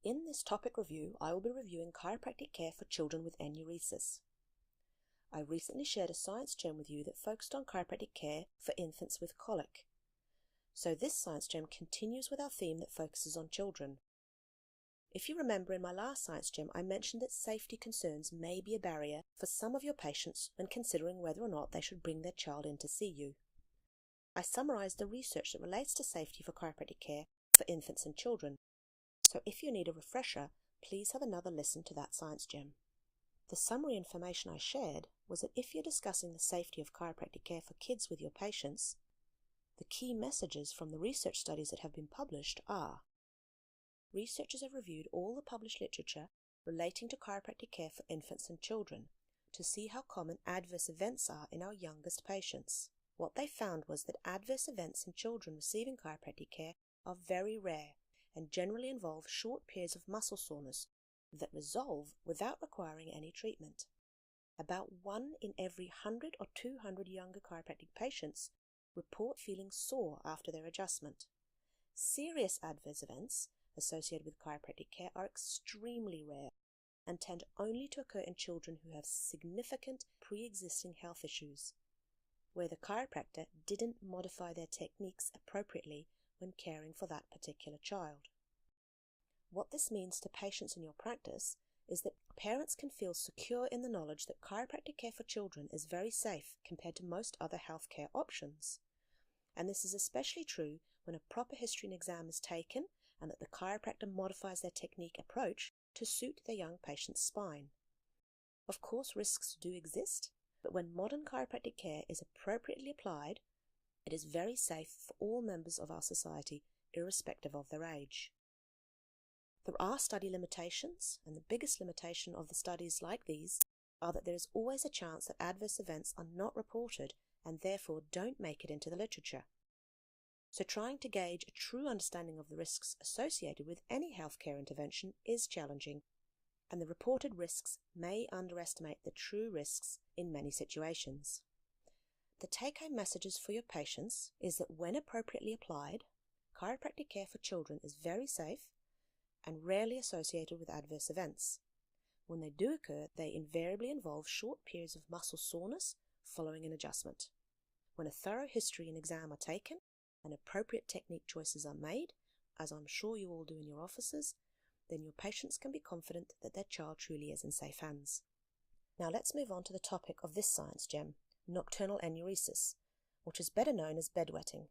In this topic review, I will be reviewing chiropractic care for children with enuresis. I recently shared a science gem with you that focused on chiropractic care for infants with colic. So this science gem continues with our theme that focuses on children. If you remember in my last science gem, I mentioned that safety concerns may be a barrier for some of your patients when considering whether or not they should bring their child in to see you. I summarized the research that relates to safety for chiropractic care for infants and children. So if you need a refresher, please have another listen to that science gem. The summary information I shared was that if you're discussing the safety of chiropractic care for kids with your patients, the key messages from the research studies that have been published are: researchers have reviewed all the published literature relating to chiropractic care for infants and children to see how common adverse events are in our youngest patients. What they found was that adverse events in children receiving chiropractic care are very rare and generally involve short periods of muscle soreness that resolve without requiring any treatment. About 1 in every 100 or 200 younger chiropractic patients report feeling sore after their adjustment. Serious adverse events associated with chiropractic care are extremely rare and tend only to occur in children who have significant pre-existing health issues, where the chiropractor didn't modify their techniques appropriately when caring for that particular child. What this means to patients in your practice is that parents can feel secure in the knowledge that chiropractic care for children is very safe compared to most other healthcare options. And this is especially true when a proper history and exam is taken and that the chiropractor modifies their technique approach to suit their young patient's spine. Of course, risks do exist, but when modern chiropractic care is appropriately applied, it is very safe for all members of our society, irrespective of their age. There are study limitations, and the biggest limitation of the studies like these are that there is always a chance that adverse events are not reported and therefore don't make it into the literature. So trying to gauge a true understanding of the risks associated with any healthcare intervention is challenging, and the reported risks may underestimate the true risks in many situations. The take-home messages for your patients is that when appropriately applied, chiropractic care for children is very safe and rarely associated with adverse events. When they do occur, they invariably involve short periods of muscle soreness following an adjustment. When a thorough history and exam are taken and appropriate technique choices are made, as I'm sure you all do in your offices, then your patients can be confident that their child truly is in safe hands. Now let's move on to the topic of this science gem, nocturnal enuresis, which is better known as bedwetting.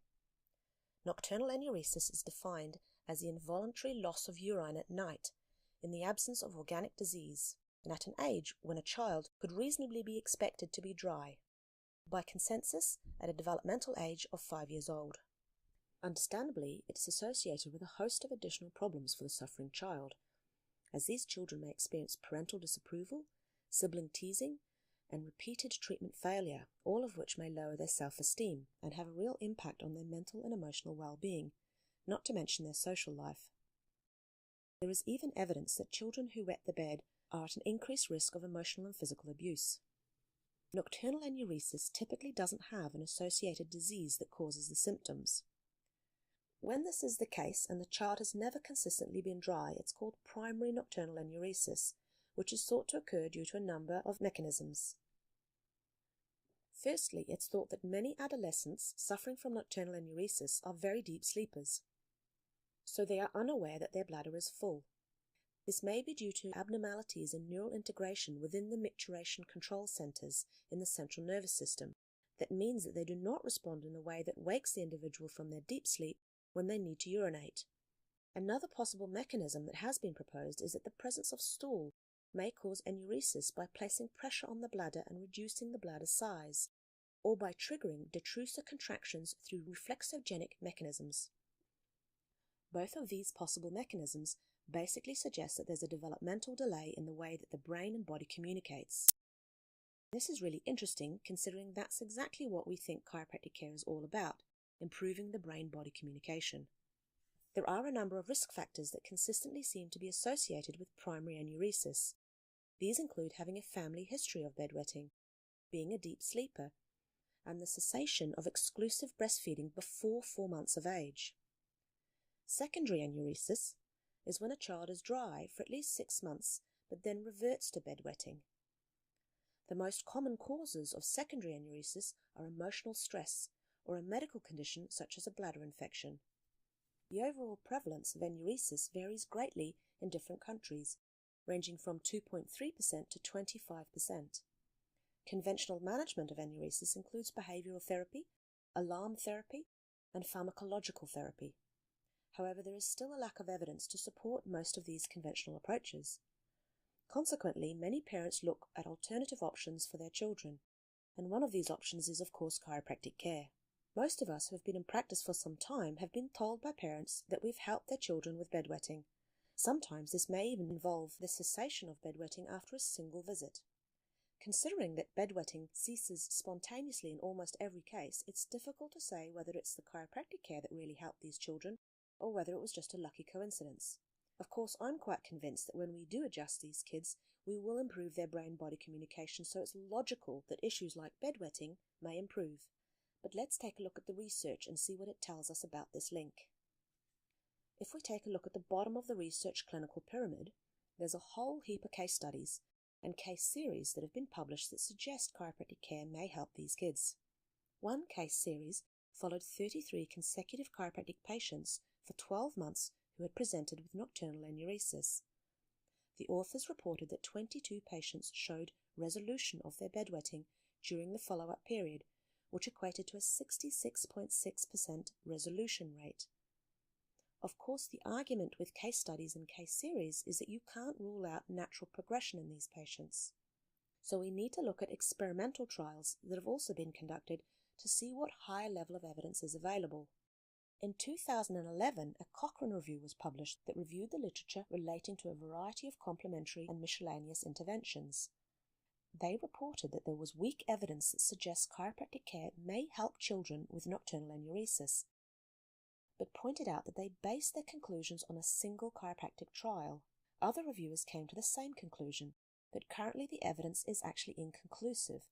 Nocturnal enuresis is defined as the involuntary loss of urine at night in the absence of organic disease and at an age when a child could reasonably be expected to be dry, by consensus at a developmental age of 5 years old. Understandably, it is associated with a host of additional problems for the suffering child, as these children may experience parental disapproval, sibling teasing, and repeated treatment failure, all of which may lower their self-esteem and have a real impact on their mental and emotional well-being, not to mention their social life. There is even evidence that children who wet the bed are at an increased risk of emotional and physical abuse. Nocturnal enuresis typically doesn't have an associated disease that causes the symptoms. When this is the case and the child has never consistently been dry, it's called primary nocturnal enuresis, which is thought to occur due to a number of mechanisms. Firstly, it's thought that many adolescents suffering from nocturnal enuresis are very deep sleepers, so they are unaware that their bladder is full. This may be due to abnormalities in neural integration within the micturition control centers in the central nervous system. That means that they do not respond in a way that wakes the individual from their deep sleep when they need to urinate. Another possible mechanism that has been proposed is that the presence of stool may cause enuresis by placing pressure on the bladder and reducing the bladder size, or by triggering detrusor contractions through reflexogenic mechanisms. Both of these possible mechanisms basically suggest that there's a developmental delay in the way that the brain and body communicates. This is really interesting, considering that's exactly what we think chiropractic care is all about, improving the brain-body communication. There are a number of risk factors that consistently seem to be associated with primary enuresis. These include having a family history of bedwetting, being a deep sleeper, and the cessation of exclusive breastfeeding before 4 months of age. Secondary enuresis, is when a child is dry for at least 6 months but then reverts to bedwetting. The most common causes of secondary enuresis are emotional stress or a medical condition such as a bladder infection. The overall prevalence of enuresis varies greatly in different countries, ranging from 2.3% to 25%. Conventional management of enuresis includes behavioral therapy, alarm therapy, and pharmacological therapy. However, there is still a lack of evidence to support most of these conventional approaches. Consequently, many parents look at alternative options for their children, and one of these options is, of course, chiropractic care. Most of us who have been in practice for some time have been told by parents that we've helped their children with bedwetting. Sometimes this may even involve the cessation of bedwetting after a single visit. Considering that bedwetting ceases spontaneously in almost every case, it's difficult to say whether it's the chiropractic care that really helped these children or whether it was just a lucky coincidence. Of course, I'm quite convinced that when we do adjust these kids, we will improve their brain-body communication, so it's logical that issues like bedwetting may improve. But let's take a look at the research and see what it tells us about this link. If we take a look at the bottom of the research clinical pyramid, there's a whole heap of case studies and case series that have been published that suggest chiropractic care may help these kids. One case series followed 33 consecutive chiropractic patients for 12 months who had presented with nocturnal enuresis. The authors reported that 22 patients showed resolution of their bedwetting during the follow-up period, which equated to a 66.6% resolution rate. Of course, the argument with case studies and case series is that you can't rule out natural progression in these patients. So we need to look at experimental trials that have also been conducted to see what higher level of evidence is available. In 2011, a Cochrane review was published that reviewed the literature relating to a variety of complementary and miscellaneous interventions. They reported that there was weak evidence that suggests chiropractic care may help children with nocturnal enuresis, but pointed out that they based their conclusions on a single chiropractic trial. Other reviewers came to the same conclusion, that currently the evidence is actually inconclusive,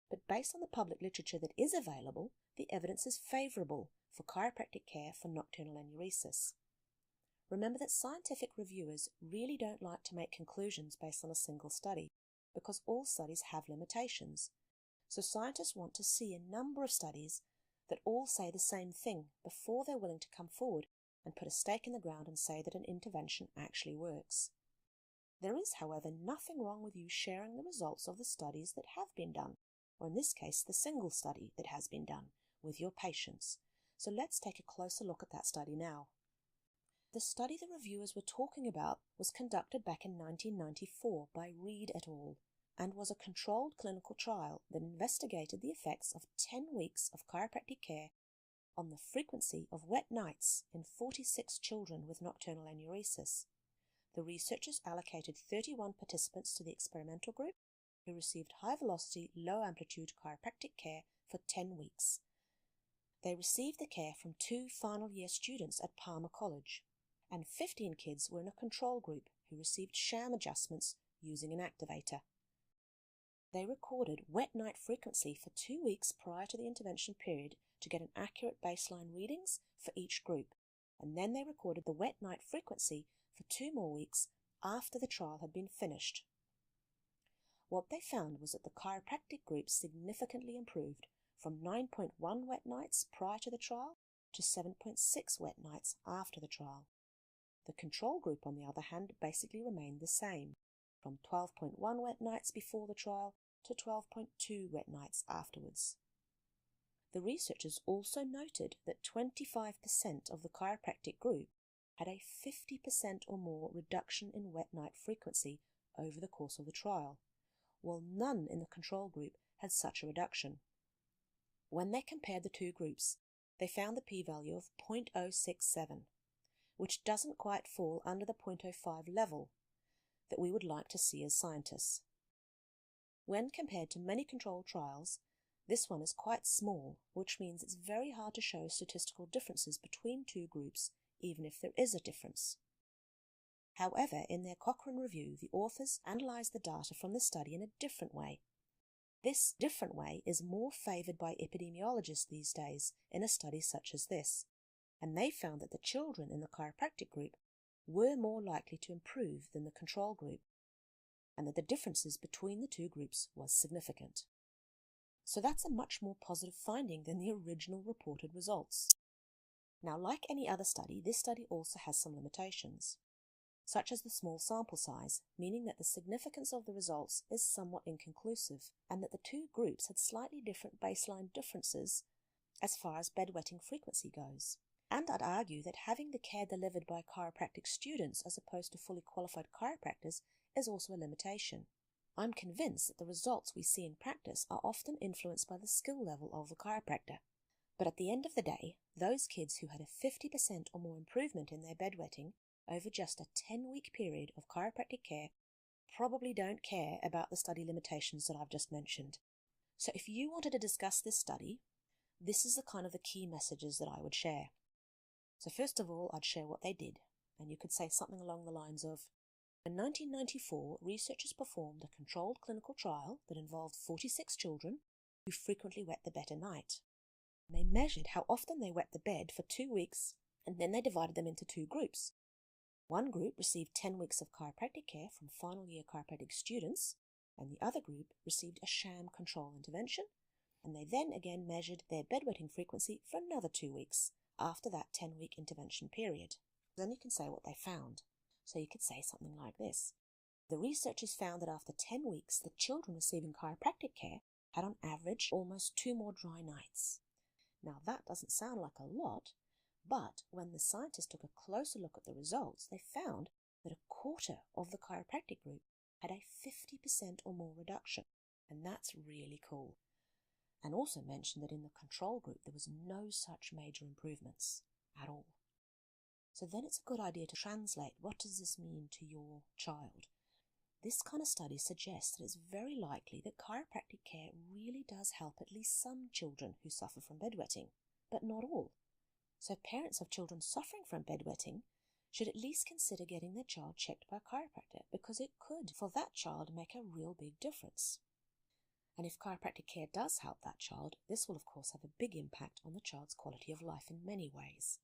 but based on the public literature that is available, the evidence is favourable for chiropractic care for nocturnal enuresis. Remember that scientific reviewers really don't like to make conclusions based on a single study, because all studies have limitations. So scientists want to see a number of studies that all say the same thing before they're willing to come forward and put a stake in the ground and say that an intervention actually works. There is, however, nothing wrong with you sharing the results of the studies that have been done, or in this case, the single study that has been done, with your patients. So let's take a closer look at that study now. The study the reviewers were talking about was conducted back in 1994 by Reed et al. And was a controlled clinical trial that investigated the effects of 10 weeks of chiropractic care on the frequency of wet nights in 46 children with nocturnal enuresis. The researchers allocated 31 participants to the experimental group who received high-velocity, low-amplitude chiropractic care for 10 weeks. They received the care from 2 final-year students at Palmer College, and 15 kids were in a control group who received sham adjustments using an activator. They recorded wet night frequency for 2 weeks prior to the intervention period to get an accurate baseline readings for each group, and then they recorded the wet night frequency for 2 more weeks after the trial had been finished. What they found was that the chiropractic group significantly improved from 9.1 wet nights prior to the trial to 7.6 wet nights after the trial. The control group, on the other hand, basically remained the same, from 12.1 wet nights before the trial to 12.2 wet nights afterwards. The researchers also noted that 25% of the chiropractic group had a 50% or more reduction in wet night frequency over the course of the trial, while none in the control group had such a reduction. When they compared the two groups, they found the p-value of 0.067, which doesn't quite fall under the 0.05 level that we would like to see as scientists. When compared to many controlled trials, this one is quite small, which means it's very hard to show statistical differences between two groups, even if there is a difference. However, in their Cochrane review, the authors analysed the data from the study in a different way. This different way is more favoured by epidemiologists these days in a study such as this, and they found that the children in the chiropractic group were more likely to improve than the control group, and that the differences between the two groups was significant. So that's a much more positive finding than the original reported results. Now, like any other study, this study also has some limitations, such as the small sample size, meaning that the significance of the results is somewhat inconclusive, and that the two groups had slightly different baseline differences as far as bedwetting frequency goes. And I'd argue that having the care delivered by chiropractic students as opposed to fully qualified chiropractors is also a limitation. I'm convinced that the results we see in practice are often influenced by the skill level of the chiropractor. But at the end of the day, those kids who had a 50% or more improvement in their bedwetting over just a 10-week period of chiropractic care probably don't care about the study limitations that I've just mentioned. So if you wanted to discuss this study, this is the kind of the key messages that I would share. So first of all, I'd share what they did, and you could say something along the lines of, in 1994, researchers performed a controlled clinical trial that involved 46 children who frequently wet the bed at night. They measured how often they wet the bed for 2 weeks, and then they divided them into two groups. One group received 10 weeks of chiropractic care from final year chiropractic students, and the other group received a sham control intervention, and they then again measured their bedwetting frequency for another 2 weeks after that 10-week intervention period. Then you can say what they found. So you could say something like this. The researchers found that after 10 weeks, the children receiving chiropractic care had on average almost 2 more dry nights. Now that doesn't sound like a lot, but when the scientists took a closer look at the results, they found that a quarter of the chiropractic group had a 50% or more reduction, and that's really cool. And also mentioned that in the control group there was no such major improvements at all. So then it's a good idea to translate what does this mean to your child. This kind of study suggests that it's very likely that chiropractic care really does help at least some children who suffer from bedwetting, but not all. So parents of children suffering from bedwetting should at least consider getting their child checked by a chiropractor, because it could, for that child, make a real big difference. And if chiropractic care does help that child, this will of course have a big impact on the child's quality of life in many ways.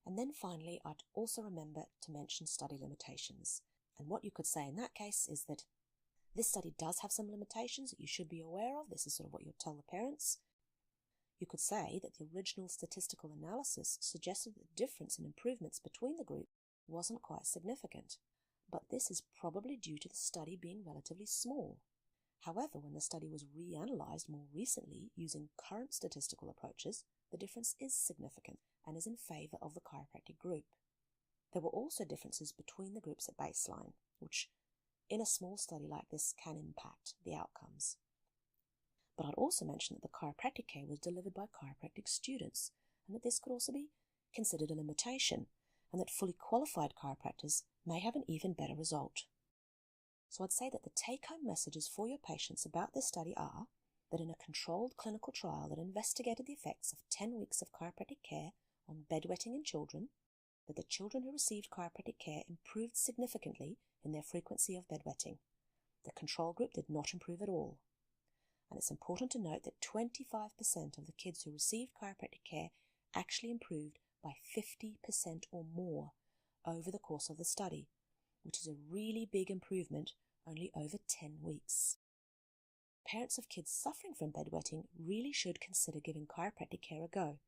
And then finally, I'd also remember to mention study limitations. And what you could say in that case is that this study does have some limitations that you should be aware of. This is sort of what you'll tell the parents. You could say that the original statistical analysis suggested that the difference in improvements between the group wasn't quite significant, but this is probably due to the study being relatively small. However, when the study was reanalyzed more recently using current statistical approaches, the difference is significant and is in favor of the chiropractic group. There were also differences between the groups at baseline, which in a small study like this can impact the outcomes. But I'd also mention that the chiropractic care was delivered by chiropractic students, and that this could also be considered a limitation, and that fully qualified chiropractors may have an even better result. So I'd say that the take-home messages for your patients about this study are that in a controlled clinical trial that investigated the effects of 10 weeks of chiropractic care on bedwetting in children, that the children who received chiropractic care improved significantly in their frequency of bedwetting. The control group did not improve at all. And it's important to note that 25% of the kids who received chiropractic care actually improved by 50% or more over the course of the study, which is a really big improvement only over 10 weeks. Parents of kids suffering from bedwetting really should consider giving chiropractic care a go,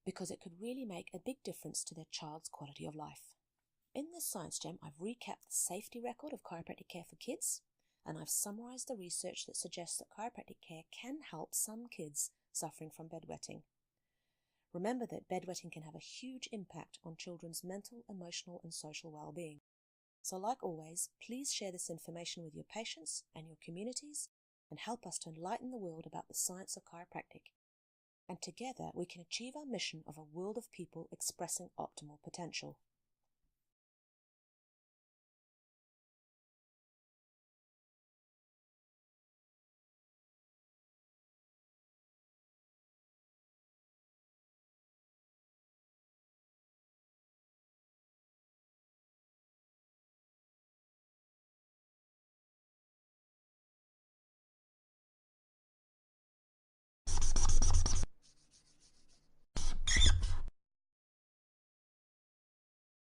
because it could really make a big difference to their child's quality of life. In this Science Gem, I've recapped the safety record of chiropractic care for kids, and I've summarized the research that suggests that chiropractic care can help some kids suffering from bedwetting. Remember that bedwetting can have a huge impact on children's mental, emotional, and social well-being. So like always, please share this information with your patients and your communities and help us to enlighten the world about the science of chiropractic. And together we can achieve our mission of a world of people expressing optimal potential.